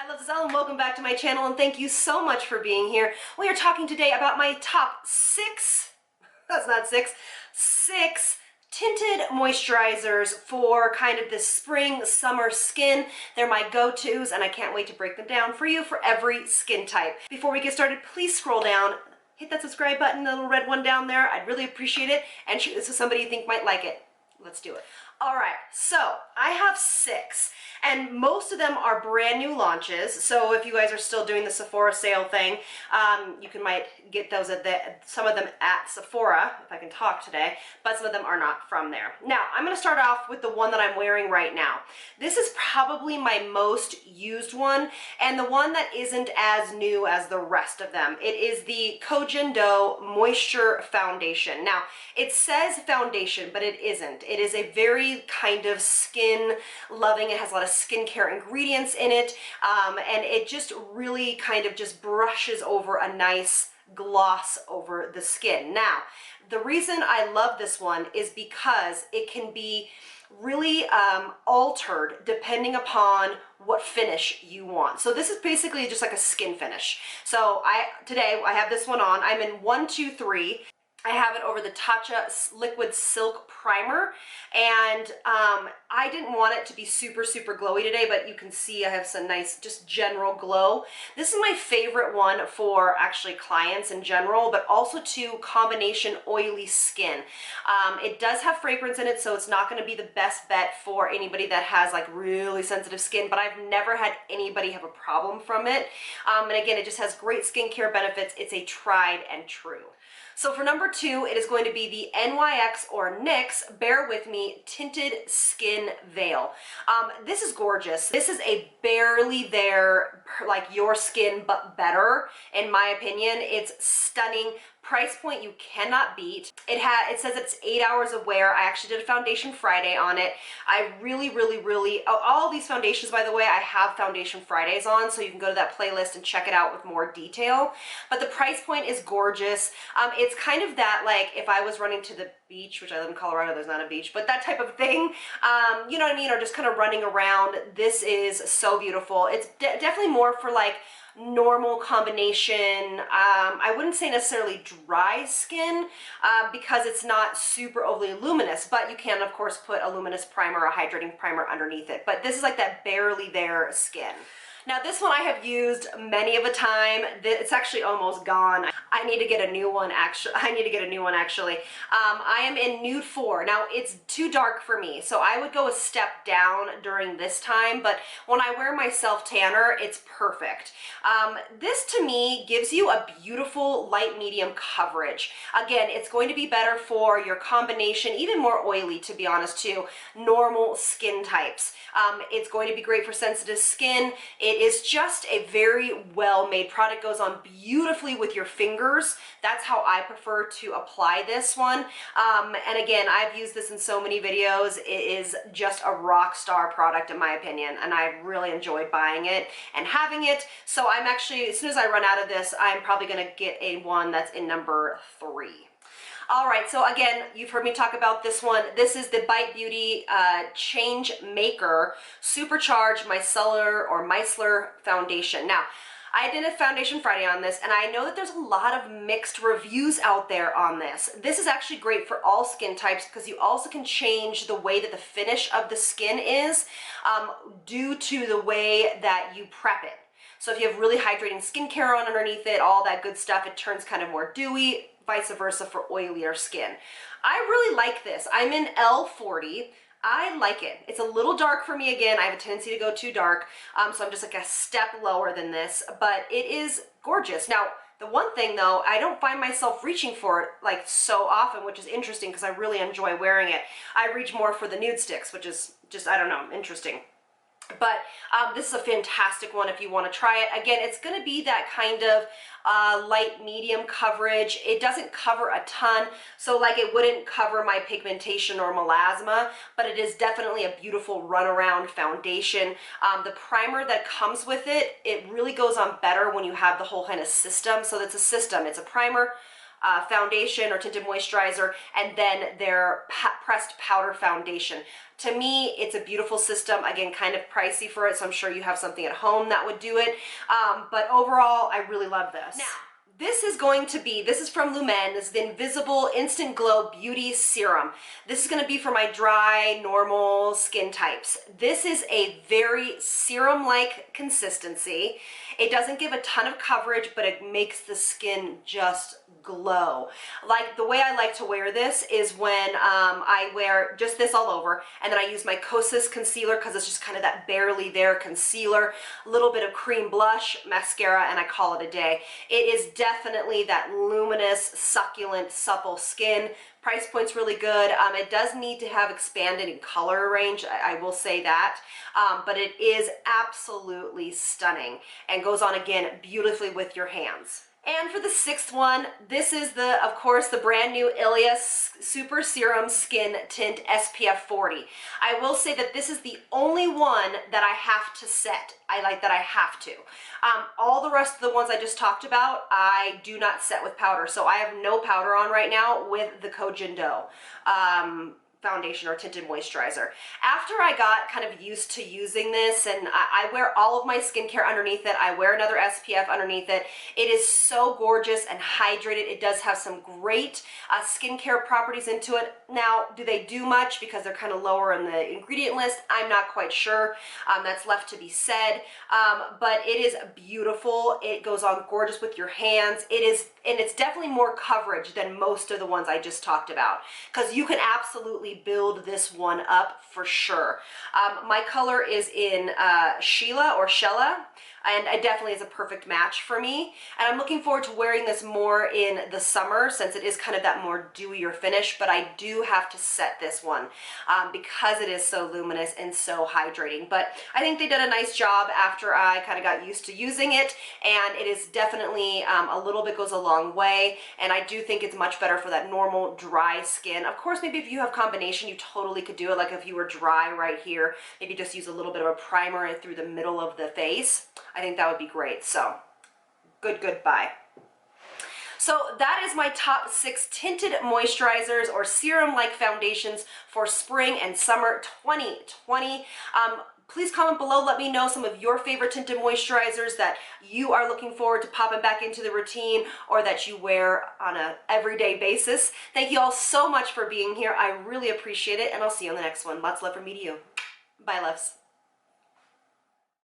loves us all, and welcome back to my channel, and thank you so much for being here. We are talking today about my top six tinted moisturizers for kind of this spring, summer skin. They're my go-tos, and I can't wait to break them down for you for every skin type. Before we get started, please scroll down, hit that subscribe button, the little red one down there. I'd really appreciate it, and shoot this to somebody you think might like it. Let's do it. All right, so I have six, and most of them are brand new launches. So if you guys are still doing the Sephora sale thing, you might get those at some of them at Sephora, if I can talk today, but some of them are not from there. Now, I'm gonna start off with the one that I'm wearing right now. This is probably my most used one, and the one that isn't as new as the rest of them. It is the Kojin Do Moisture Foundation. Now, it says foundation, but it isn't. It is a very kind of skin loving. It has a lot of skincare ingredients in it, and it just really kind of just brushes over a nice gloss over the skin. Now, the reason I love this one is because it can be really altered depending upon what finish you want. So this is basically just like a skin finish. So today I have this one on. I'm in 123. I have it over the Tatcha Liquid Silk Primer, and I didn't want it to be super glowy today, but you can see I have some nice just general glow. This is my favorite one for actually clients in general, but also to combination oily skin. It does have fragrance in it, so it's not going to be the best bet for anybody that has like really sensitive skin, but I've never had anybody have a problem from it. And again, it just has great skincare benefits. It's a tried and true. So for number two, it is going to be the NYX or NYX, bear with me, Tinted Skin Veil. This is gorgeous. This is a barely there, like your skin, but better, in my opinion. It's stunning. Price point you cannot beat. It says it's 8 hours of wear. I actually did a foundation Friday on it. I really, all these foundations, by the way, I have foundation Fridays on, so you can go to that playlist and check it out with more detail. But the price point is gorgeous. It's kind of that, like, if I was running to the beach, which I live in Colorado, there's not a beach, but that type of thing, you know what I mean, or just kind of running around. This is so beautiful. It's definitely more for like normal combination. I wouldn't say necessarily dry skin because it's not super overly luminous, but you can of course put a luminous primer, a hydrating primer underneath it. But this is like that barely there skin. Now this one I have used many of a time. It's actually almost gone. I need to get a new one actually. I am in nude 4. Now it's too dark for me, so I would go a step down during this time, but when I wear my self tanner, it's perfect. This to me gives you a beautiful light medium coverage. Again, it's going to be better for your combination, even more oily to be honest too, normal skin types. It's going to be great for sensitive skin. It is just a very well-made product. Goes on beautifully with your fingers. That's how I prefer to apply this one. And again, I've used this in so many videos. It is just a rock star product in my opinion, and I really enjoyed buying it and having it. So I'm actually, as soon as I run out of this, I'm probably gonna get a one that's in number 3. All right, so again, you've heard me talk about this one. This is the Bite Beauty Change Maker Supercharged Micellar Foundation. Now, I did a foundation Friday on this, and I know that there's a lot of mixed reviews out there on this. This is actually great for all skin types because you also can change the way that the finish of the skin is due to the way that you prep it. So if you have really hydrating skincare on underneath it, all that good stuff, it turns kind of more dewy, vice versa for oilier skin. I really like this. I'm in L40. I like it. It's a little dark for me again. I have a tendency to go too dark, so I'm just like a step lower than this, but it is gorgeous. Now, the one thing though, I don't find myself reaching for it like so often, which is interesting because I really enjoy wearing it. I reach more for the nude sticks, which is just, I don't know, interesting. But this is a fantastic one if you want to try it. Again, it's going to be that kind of light medium coverage. It doesn't cover a ton, so like it wouldn't cover my pigmentation or melasma, but it is definitely a beautiful runaround foundation. The primer that comes with it, it really goes on better when you have the whole kind of system. So it's a system. It's a primer, foundation or tinted moisturizer, and then their pressed powder foundation. To me, it's a beautiful system. Again, kind of pricey for it, so I'm sure you have something at home that would do it. But overall, I really love this. Now, this is from Lumene. This is the Invisible Instant Glow Beauty Serum. This is going to be for my dry, normal skin types. This is a very serum-like consistency. It doesn't give a ton of coverage, but it makes the skin just glow. Like, the way I like to wear this is when I wear just this all over, and then I use my Kosas concealer because it's just kind of that barely there concealer, a little bit of cream blush, mascara, and I call it a day. It is definitely that luminous, succulent, supple skin. Price point's really good. It does need to have expanded in color range, I will say that, but it is absolutely stunning and goes on, again, beautifully with your hands. And for the sixth one, this is of course, the brand new Ilia Super Serum Skin Tint SPF 40. I will say that this is the only one that I have to set. I have to. All the rest of the ones I just talked about, I do not set with powder. So I have no powder on right now with the Kojindo foundation or tinted moisturizer. After I got kind of used to using this, and I wear all of my skincare underneath it, I wear another SPF underneath it. It is so gorgeous and hydrated. It does have some great skincare properties into it. Now, do they do much because they're kind of lower in the ingredient list? I'm not quite sure. That's left to be said. But it is beautiful. It goes on gorgeous with your hands. And it's definitely more coverage than most of the ones I just talked about, because you can absolutely build this one up for sure. My color is in Shela, and it definitely is a perfect match for me. And I'm looking forward to wearing this more in the summer since it is kind of that more dewier finish, but I do have to set this one because it is so luminous and so hydrating. But I think they did a nice job after I kind of got used to using it, and it is definitely a little bit goes a long way, and I do think it's much better for that normal dry skin. Of course, maybe if you have combination, you totally could do it. Like if you were dry right here, maybe just use a little bit of a primer through the middle of the face. I think that would be great. So goodbye. So that is my top 6 tinted moisturizers or serum-like foundations for spring and summer 2020. Please comment below, let me know some of your favorite tinted moisturizers that you are looking forward to popping back into the routine or that you wear on an everyday basis. Thank you all so much for being here. I really appreciate it, and I'll see you on the next one. Lots of love from me to you. Bye, loves.